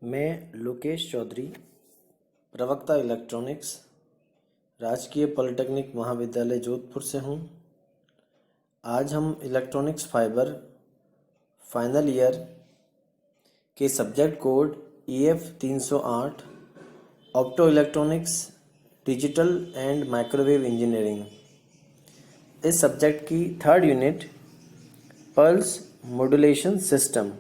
मैं लोकेश चौधरी, प्रवक्ता इलेक्ट्रॉनिक्स, राजकीय पॉलिटेक्निक महाविद्यालय जोधपुर से हूँ। आज हम इलेक्ट्रॉनिक्स फाइबर फाइनल ईयर के subject code EF 308 opto electronics digital and microwave engineering, इस सब्जेक्ट की third unit pulse modulation system,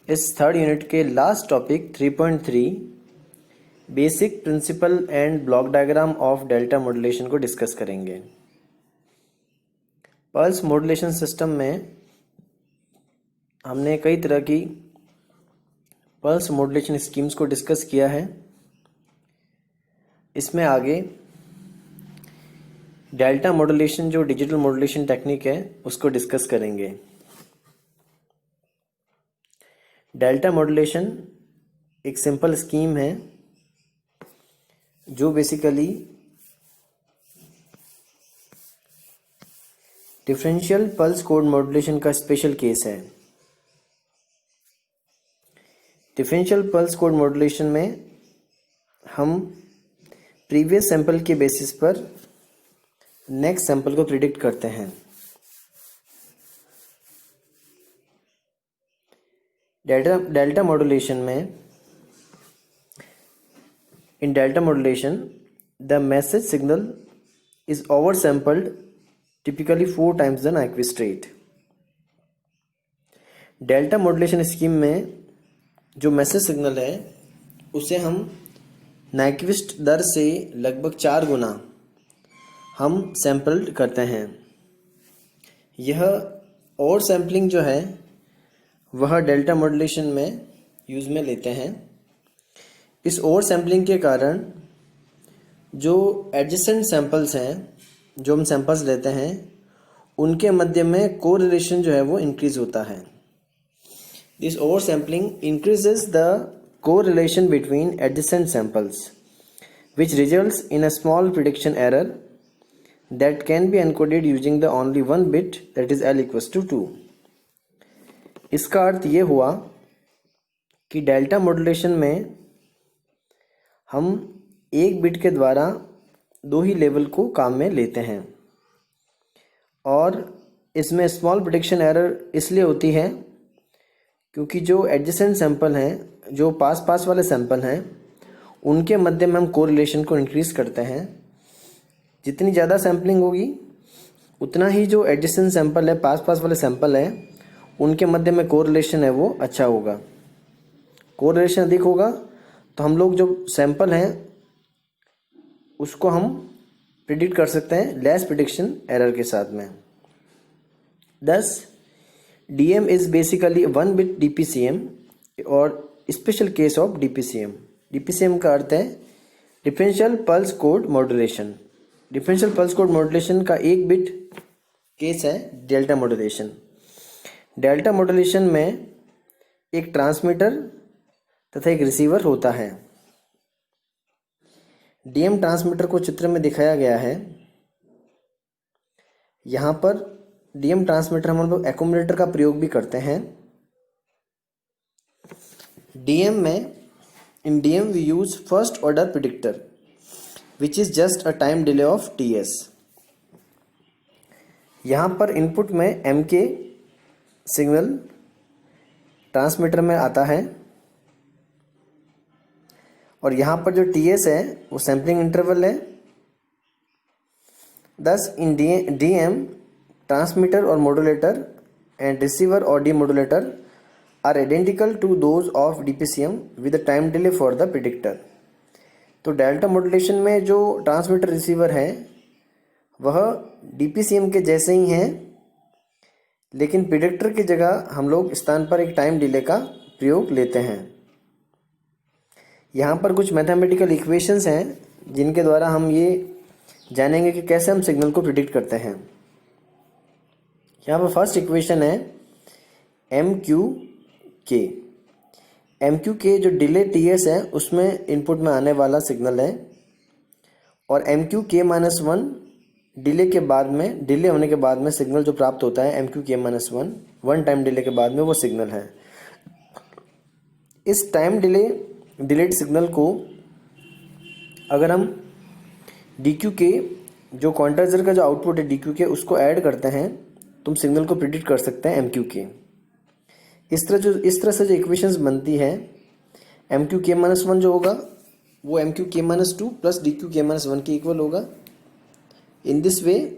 इस थर्ड यूनिट के last topic 3.3 basic principle and block diagram of delta modulation को discuss करेंगे। Pulse modulation system में हमने कई तरह की पल्स मॉड्यूलेशन स्कीम्स को डिस्कस किया है। इसमें आगे डेल्टा मॉड्यूलेशन जो डिजिटल मॉड्यूलेशन टेक्निक है उसको डिस्कस करेंगे। डेल्टा मॉड्यूलेशन एक सिंपल स्कीम है जो basically differential pulse code modulation का स्पेशल केस है। डिफरेंशियल पल्स कोड मॉड्यूलेशन में हम प्रीवियस सैंपल के बेसिस पर नेक्स्ट सैंपल को प्रिडिक्ट करते हैं। डेल्टा मॉड्यूलेशन में in delta modulation the message signal is oversampled typically 4 times the Nyquist rate। Delta modulation scheme में जो मैसेज सिग्नल है उसे हम नाइक्विस्ट दर से लगभग 4 गुना हम सैम्पल्ड करते हैं। यह ओवर सैम्पलिंग जो है वह डेल्टा मॉड्यूलेशन में यूज़ में लेते हैं। इस ओवर सैम्पलिंग के कारण जो एडजेसेंट सैंपल्स हैं, जो हम सैंपल्स लेते हैं, उनके मध्य में कोरिलेशन जो है वो इंक्रीज होता है। This over sampling increases the correlation between adjacent samples which results in a small prediction error that can be encoded using the only one bit that is L = 2। इसका अर्थ ये हुआ कि डेल्टा मॉड्यूलेशन में हम एक bit के द्वारा 2 ही level को काम में लेते हैं और इसमें स्मॉल प्रिडिक्शन एरर इसलिए होती है क्योंकि जो एडजेसेंट सैंपल हैं, जो पास वाले सैंपल हैं, उनके मध्य में हम कोरिलेशन को इंक्रीज करते हैं। जितनी ज़्यादा सैम्पलिंग होगी उतना ही जो एडजेसेंट सैंपल है, पास वाले सैंपल हैं, उनके मध्य में कोरिलेशन है वो अच्छा होगा। कोरिलेशन अधिक होगा तो हम लोग जो सैंपल हैं उसको हम प्रिडिक्ट कर सकते हैं लेस प्रिडिक्शन एरर के साथ में। दस DM is basically 1 bit DPCM और special case of DPCM। DPCM का अर्थ है differential pulse code modulation. Differential pulse code modulation का 1 बिट केस है डेल्टा मॉड्यूलेशन। डेल्टा मॉड्यूलेशन में एक ट्रांसमीटर तथा एक रिसीवर होता है। DM ट्रांसमीटर को चित्र में दिखाया गया है। यहाँ पर DM ट्रांसमीटर हम लोग एक्यूमुलेटर का प्रयोग भी करते हैं। in DM we use first order predictor which is just a time delay of TS। यहाँ पर इनपुट में MK सिग्नल ट्रांसमीटर में आता है और यहाँ पर जो TS है वो सैम्पलिंग इंटरवल है। दस इन DM ट्रांसमीटर और मॉड्यूलेटर एंड रिसीवर और demodulator are identical to those of DPCM with the time delay for the predictor. तो डेल्टा मॉड्यूलेशन में जो ट्रांसमीटर रिसीवर है वह DPCM के जैसे ही हैं, लेकिन प्रिडिक्टर की जगह हम लोग स्थान पर एक टाइम डिले का प्रयोग लेते हैं। यहाँ पर कुछ मैथमेटिकल इक्वेशंस हैं जिनके द्वारा हम ये जानेंगे कि कैसे हम सिग्नल को प्रिडिक्ट करते हैं। यहाँ पर फर्स्ट इक्वेशन है MQK। MQK जो डिले TS है उसमें इनपुट में आने वाला सिग्नल है और MQK-1 डिले होने के बाद में सिग्नल जो प्राप्त होता है MQK-1 टाइम डिले के बाद में वो सिग्नल है। इस टाइम डिलेड सिग्नल को अगर हम DQ के जो क्वांटाइजर का जो आउटपुट है DQ के उसको ऐड करते हैं तो हम सिग्नल को प्रिडिक्ट कर सकते हैं MQ के। इस तरह से जो इक्वेशंस बनती है MQ_k-1 जो होगा वो MQ_k-2 प्लस DQ_k-1 के इक्वल होगा। In this way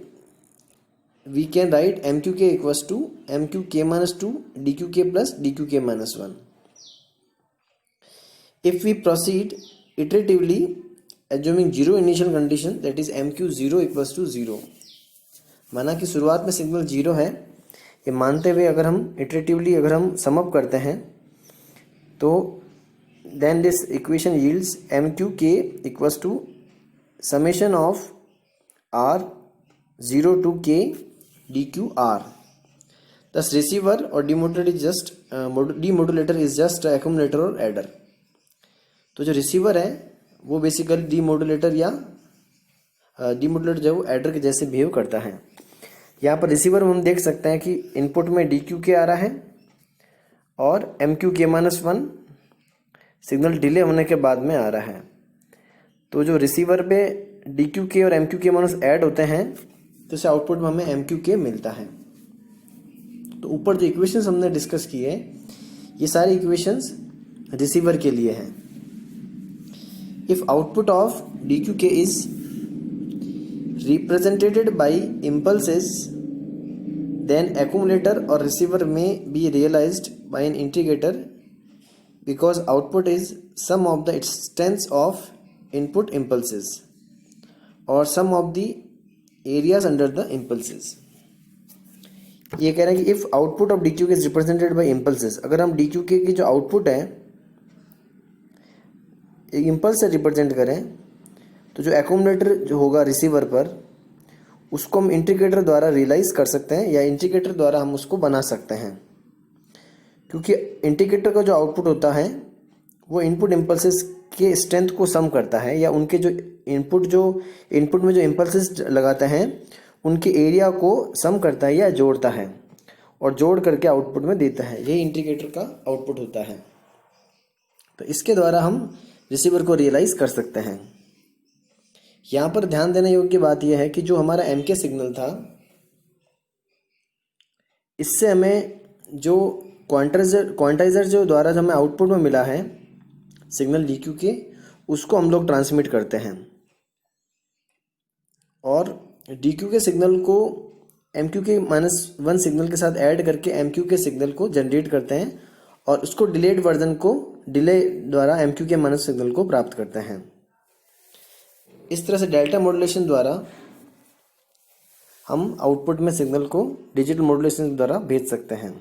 we can write MQK equals to MQ_k-2 DQK plus DQK-1. If we proceed iteratively assuming zero initial condition, that is MQ0 equals to 0, माना कि शुरुआत में signal 0 है, ये मानते हुए अगर हम इटरेटिवली अगर हम सम अप करते हैं तो then this equation yields MQK equals to summation of R0 to K DQR. Thus receiver or demodulator is just accumulator or adder. तो जो रिसीवर है वो बेसिकली डीमोडुलेटर या डीमोडुलेटर जो है वो एडर के जैसे बिहेव करता है। यहाँ पर रिसीवर में हम देख सकते हैं कि इनपुट में DQK आ रहा है और MQK-1 सिग्नल डिले होने के बाद में आ रहा है। तो जो रिसीवर पे DQK और MQK- ऐड होते हैं तो इसे आउटपुट में हमें MQK मिलता है। तो ऊपर जो इक्वेशंस हमने डिस्कस किए ये सारी इक्वेशंस रिसीवर के लिए हैं। If output of DQK is represented by impulses then accumulator और रिसीवर में be realised by an integrator because output is sum of the instance of input impulses और sum of the areas under the impulses. ये कह रहे हैं कि if output of DQK is represented by impulses, अगर हम DQK की जो आउटपुट है एक इम्पल्स से रिप्रेजेंट करें तो जो एक्यूमुलेटर जो होगा रिसीवर पर उसको हम इंटीग्रेटर द्वारा रियलाइज कर सकते हैं या इंटीग्रेटर द्वारा हम उसको बना सकते हैं, क्योंकि इंटीग्रेटर का जो आउटपुट होता है वो इनपुट इम्पल्सेस के स्ट्रेंथ को सम करता है या उनके जो इनपुट में जो इम्पल्सेस लगाते हैं उनके एरिया को सम करता है या जोड़ता है और जोड़ करके आउटपुट में देता है। यही इंटीग्रेटर का आउटपुट होता है। तो इसके द्वारा हम रिसीवर को रियलाइज कर सकते हैं। यहाँ पर ध्यान देने योग्य बात यह है कि जो हमारा MK सिग्नल था इससे हमें जो क्वांटाइजर जो द्वारा जो हमें आउटपुट में मिला है सिग्नल DQ के उसको हम लोग ट्रांसमिट करते हैं और DQ के सिग्नल को MQK-1 सिग्नल के साथ ऐड करके MQ के सिग्नल को जनरेट करते हैं और उसको डिलेड वर्जन को डिले द्वारा MQK- सिग्नल को प्राप्त करते हैं। इस तरह से डेल्टा मॉड्यूलेशन द्वारा हम आउटपुट में सिग्नल को डिजिटल मॉड्यूलेशन द्वारा भेज सकते हैं।